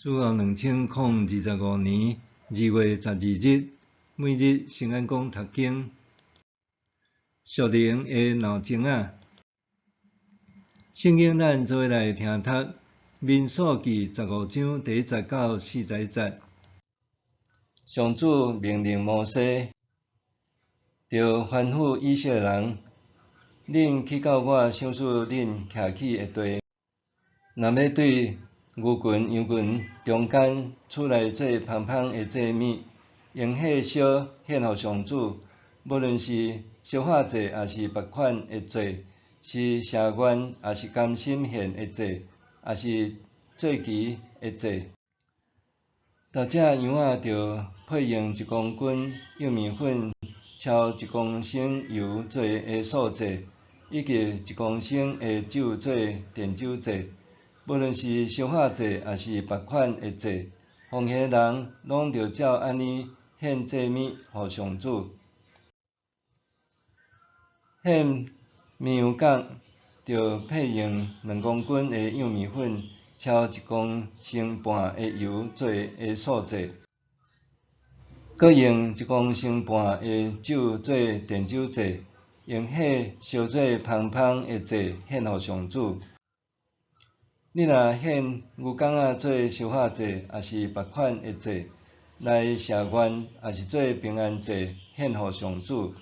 主后2025年2月12日，每日圣安宫读经，属灵的闹钟仔。圣经咱做伙来听读《民数记》15章第1节到41节。上主命令摩西，着吩咐以色列人：恁去到我赏赐恁徛起的地，若要对牛群、羊群中间取来做芳芳的祭物，用迄烧献予上主。无论是烧化祭，也是别款的祭，是谢愿，也是甘心献的祭，也是做期的祭。逐只羊仔着配用1公斤幼米粉，超1公升油做的素祭，以及1公升的酒做奠酒祭。无论是烧化祭，也是别款的祭，奉献的人拢着照安尼献祭物予上主。献绵羊角着配用2公斤的幼米粉，超1公升半的油做的素祭，搁用1公升半的酒做奠酒祭，用迄烧做芳芳的祭献予上主。你若献牛角仔做烧化祭，也是别款的祭，来谢愿，也是做平安祭献予上主，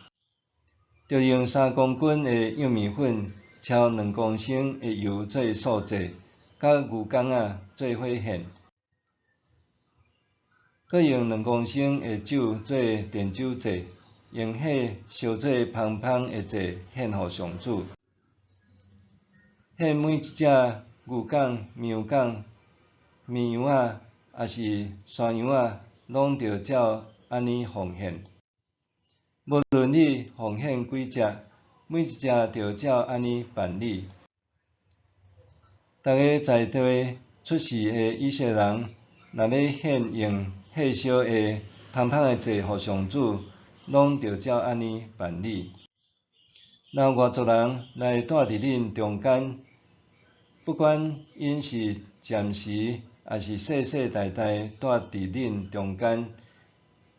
着用3公斤的幼米粉，超2公升的油做素祭，甲牛角仔做伙献，搁用2公升的酒做奠酒祭，用迄烧做芳芳的祭献予上主。献每一只牛角、绵羊角、绵羊仔，也是山羊仔，拢着照安尼奉献。无论你奉献几只，每一只着照安尼办理。逐个在地出世的以色列人，若要献用火烧的芳芳的祭予上主，拢着照安尼办理。若外族人来住伫恁中间，不管因是暂时，也是世世代代住伫恁中间，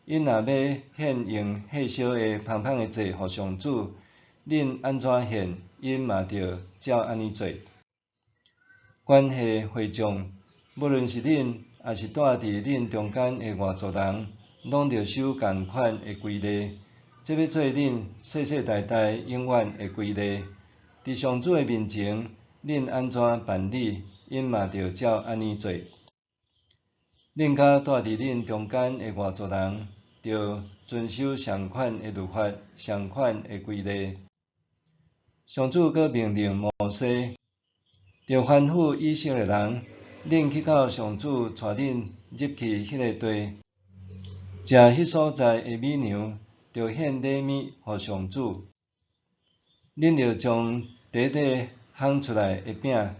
因若要献用火烧的芳芳的祭予上主，恁安怎献，因嘛着照安尼做。关系会众，无论是恁，也是住伫恁中间的外族人，拢着守共款的规例。这要做恁世世代代永远的规例。伫上主的面前，恁安怎办理，因嘛着照安尼做。恁甲住伫恁中间的外族人，着遵守同款的律法、同款的规例。上主阁命令摩西，着吩咐以色列人：恁去到上主带恁入去迄个地，食迄所在的美牛，着献礼物予上主。恁着将底底烘出来的饼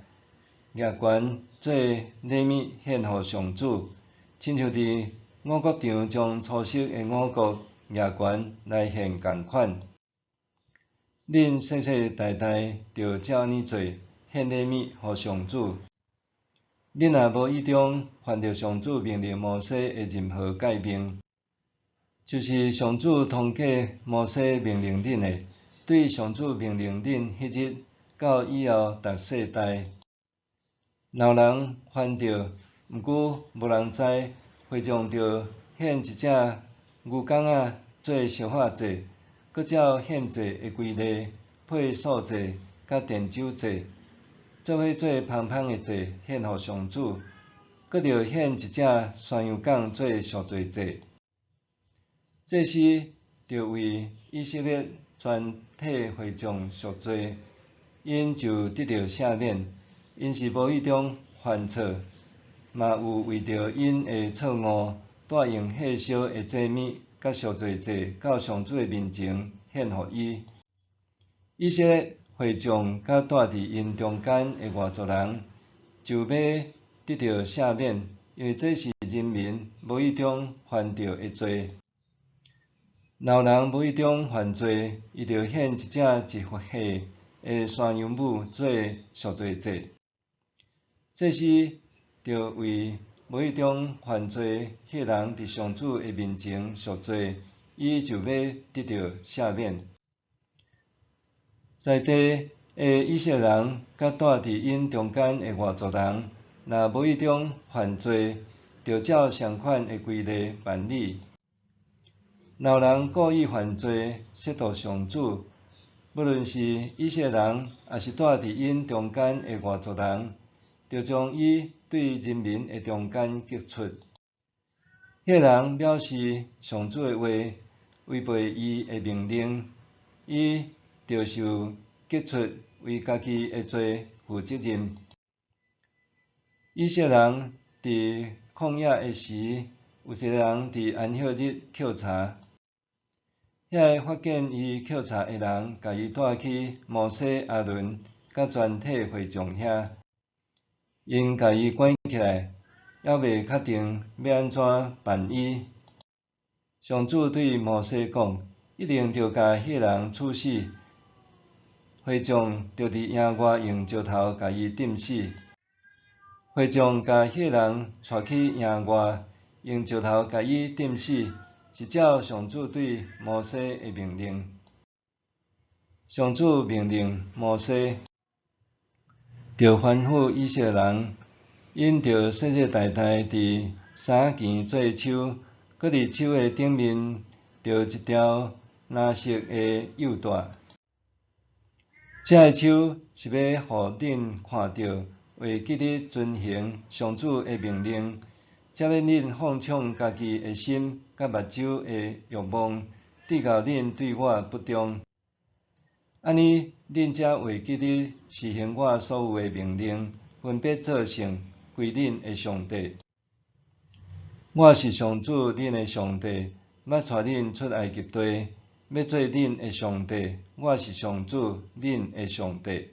夹悬做礼物献予上主，亲像伫五穀场将初熟的五穀夹悬来献共款。恁世世代代着照安尼做，献礼物予上主。恁若无意中犯着上主命令摩西的任何诫命，就是上主通过摩西命令恁的，对上主命令恁迄日到以后逐世代，若有人犯着，毋过无人知，会众着献一只牛角仔做烧化祭，搁照献祭的规例配素祭甲奠酒祭，做伙做芳芳的祭献予上主，搁着献一只山羊角做赎罪祭。祭司着为以色列全体会众赎罪，因就得到赦免。因是无意中犯错，嘛有为着因的错误，带用火烧的祭物甲赎罪祭到上主的面前献予伊。以色列会众甲住伫因中间的外族人，就要得到赦免，因为这是人民无意中犯着的罪。若有人无意中犯罪，伊着献一只1岁的山羊母做赎罪祭。祭司着为无意中犯罪迄人伫上主的面前赎罪，伊就要得到赦免。在地的以色列人甲住伫因中间的外族人，若无意中犯罪，就照相款的规例办理。若有人故意犯罪，亵渎上主，不论是以色列人，还是住伫因中间的外族人，就将伊对人民的中间革出。迄人藐视上主的话，违背伊的命令，伊就受革出，为家己的罪负责任。以色列人伫旷野的时，有一个人伫安息日扣查。遐个发现伊扣查的人，甲伊带去摩西、阿伦甲全体会众遐，因甲伊关起来，还未确定要安怎办伊。上主对摩西讲，一定着甲迄个人处死，会众着伫营外用石头甲伊钉死。会众甲迄个人带去营外，用石头甲伊钉死。是照上主对摩西的命令。上主命令摩西，着吩咐以色列人，因着世世代代伫三更做手，搁伫手的顶面着一条蓝色的幼带。这个手是要互恁看到，为记得遵行上主的命令。才免恁放纵家己的心，甲目睭的欲望，直到恁对我不忠。安尼，恁才会记得实行我所有的命令，分别做圣，归恁的上帝。我是上主恁的上帝，捌带恁出埃及地，要做恁的上帝。我是上主恁的上帝。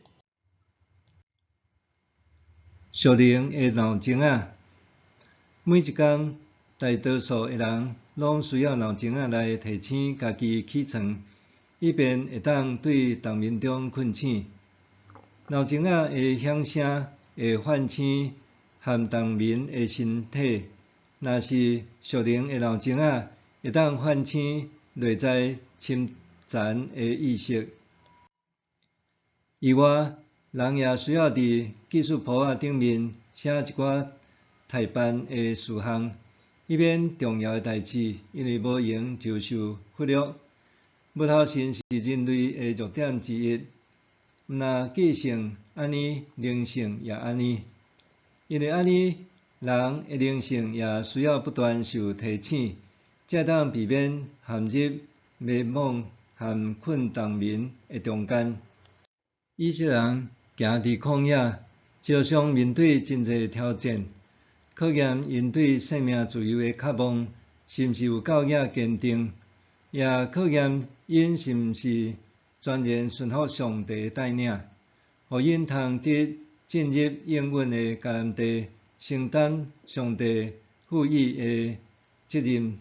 属灵的闹钟仔。每一天，大多数的人拢需要闹钟仔来提醒家己起床，以便会当对冬眠中困醒。闹钟仔的响声会唤醒含冬眠的身体，若是属灵的闹钟仔，会当唤醒内在深层的意识。以外，人也需要伫记事簿仔顶面写一寡待办的事项，以免重要的代志因为无闲就受忽略。无头神是人类的弱点之一，毋但记性安尼，灵性也安尼。因为安尼，人的灵性也需要不断受提醒，才当避免陷入迷惘和困冬眠的中间。以色列人行伫旷野，照常面对真侪挑战。考验因对生命自由的渴望，是毋是有够坚定，也考验因是毋是全然顺服上帝的带领，互因通得进入应允的迦南地，承担上帝赋予的责任。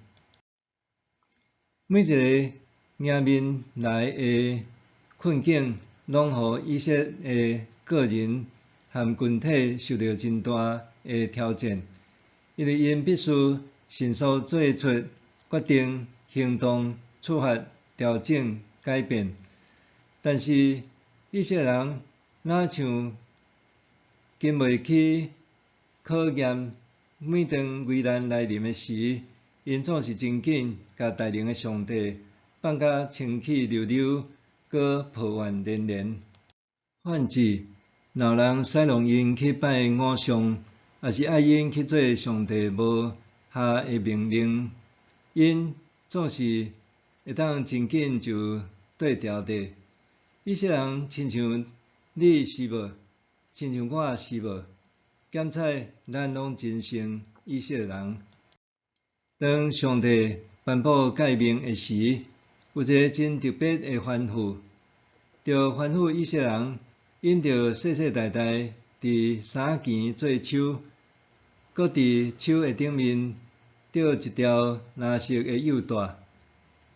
每一个迎面来的困境，拢互以色列的个人和群体受到真大的挑战，因为因必须迅速做出决定、行动、处罚、调整、改变。但是以色列人哪像经袂起考验，每当危难来临的时，因总是真紧甲带领的上帝放甲清气溜溜，搁抱怨连连。反之，若有人使弄因去拜偶像，也是爱因去做上帝无下的命令，因总是会当真紧就对调的。以色列人亲像你是无，亲像我是无，检采咱拢真像以色列人。当上帝颁布诫命的时，有一个真特别的吩咐，着吩咐以色列人，因着世世代代伫三更做手，搁伫手的顶面着一条蓝色的幼带。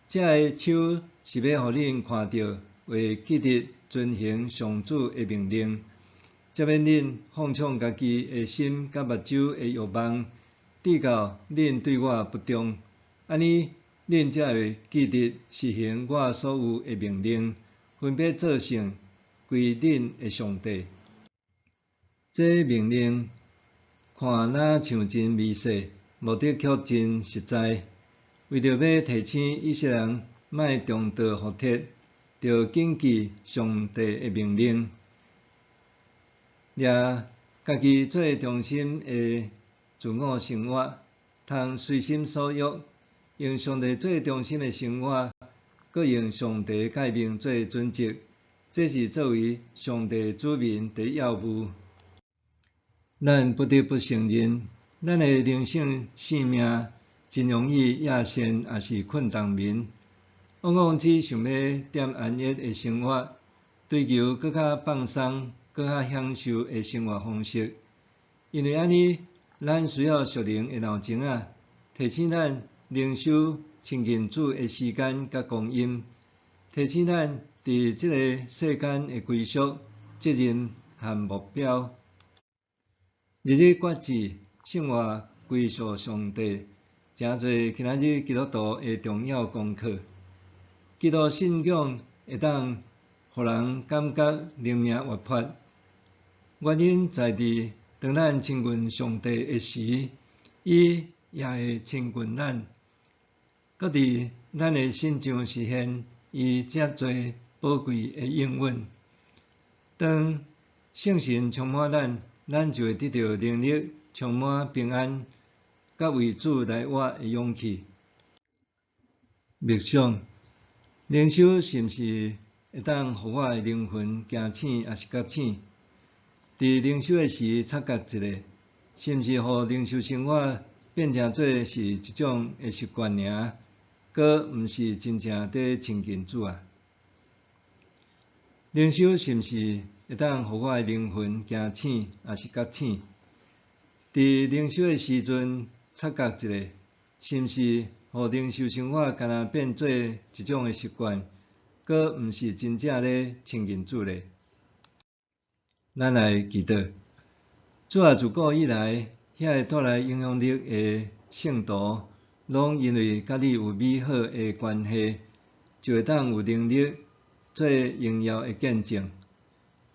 这个手是要互恁看到，为记得遵行上主的命令，才免恁放纵家己的心甲目睭的欲望，直到恁对我不忠，安尼恁才会记得实行我所有的命令，分别做圣，归恁的上帝。这命令看若像真微细，目的却真实在。为着要提醒以色列人莫重蹈覆辙，着谨记上帝的命令，掠家己做中心的自我生活，通随心所欲，用上帝做中心的生活，搁用上帝诫命做准则，这是作为上帝子民第一要务。咱不得不承认，咱的灵性性命真容易野线，也是困当眠。往往只想要点安逸的生活，追求更较放松、更较享受的生活方式。因为安尼，咱需要属灵的闹钟仔，提醒咱灵修亲近主的时间甲光阴，提醒咱伫这个世间的归属、责任和目标。日日决志，生活归属上帝，诚侪今仔日基督徒的重要功课。基督信仰会当互人感觉灵命活泼，原因在伫当咱亲近上帝的时，伊也会亲近咱，搁伫咱的心上实现伊遮侪宝贵的应允。当圣神充满咱，咱就会得到能力，充满平安，甲为主来活的勇气。默想，灵修是毋是会当互我的灵魂惊醒，也是觉醒？伫灵修的时察觉一下，是毋是互灵修生活变成做是一种的习惯尔，搁毋是真正伫亲近主啊？灵修是毋是会当互我的灵魂惊醒，也是觉醒？伫灵修的时阵察觉一下，是毋是互灵修生活敢若变做一种的习惯，搁毋是真正咧亲近主咧？咱来祈祷。主啊，自古以来，遐会带来影响力的圣徒，拢因为甲你有美好的关系，就会当有能力做荣耀的见证。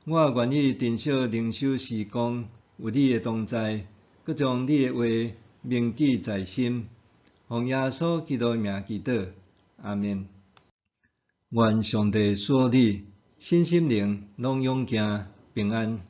我愿意珍惜灵修时光，有你的同在，搁将你的话铭记在心。奉耶稣基督的名祈祷，阿们。愿上帝赐你身心灵拢勇健平安。